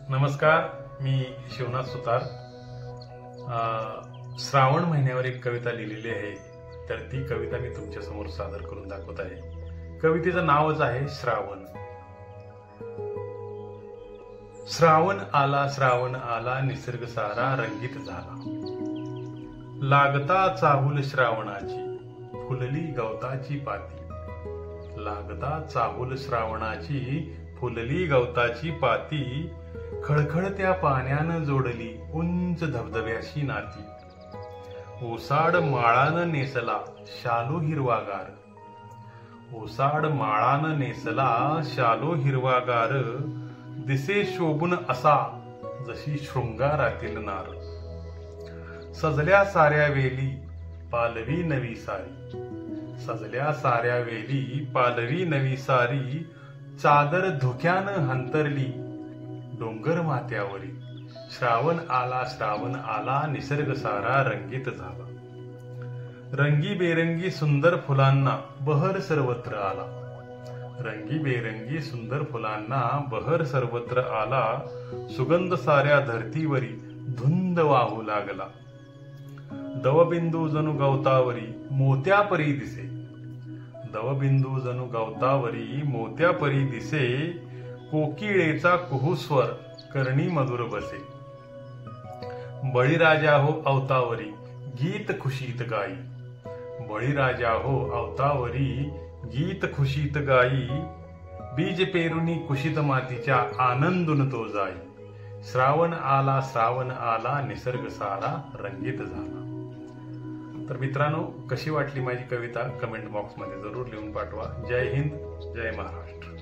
नमस्कार, मी शिवनाथ सुतार. श्रावण महिन्यावर एक कविता लिहिलेली आहे, तर ती कविता मी तुमच्या समोर सादर करून दाखवत आहे. कवितेचं नावच आहे श्रावण. श्रावण आला निसर्ग सारा रंगीत झाला. लागता चाहूल श्रावणाची फुलली गवताची पाती. लागता चाहूल श्रावणाची फुलली गवताची पाती. खळखळत्या पाण्यानं जोडली उंच धबधब्याशी नाती. ओसाड माळानं नेसला शालू हिरवागार. ओसाड माळानं नेसला शालू हिरवागार. दिसे शोभून असा जशी शृंगारातील नार. सजल्या साऱ्या वेली पालवी नवी सारी. सजल्या साऱ्या वेली पालवी नवी सारी. चादर धुक्यानं हंतरली डोंगर माथ्यावरी. श्रावण आला निसर्ग सारा रंगीत झाला. रंगीबेरंगी सुंदर फुलांना बहर सर्वत्र आला. रंगीबेरंगी सुंदर फुलांना बहर सर्वत्र आला. सुगंध साऱ्या धरतीवरी धुंद वाहू लागला. दवबिंदू जणू गवतावरी मोत्यापरी दिसे. दवबिंदू जणू गवतावरी मोत्यापरी दिसे. कोकिळेचा कुहूस्वर कर्णी मधुर बसे. बळीराजा हो अवतावरी गीत खुशीत गाई. बळीराजा हो अवतावरी गीत खुशीत गाई. बीज पेरुनी कुशीत मातीच्या आनंदून तो जाई. श्रावण आला निसर्ग सारा रंगीत झाला. तर मित्रांनो, कशी वाटली माझी कविता कमेंट बॉक्स मध्ये जरूर लिहून पाठवा. जय हिंद, जय महाराष्ट्र.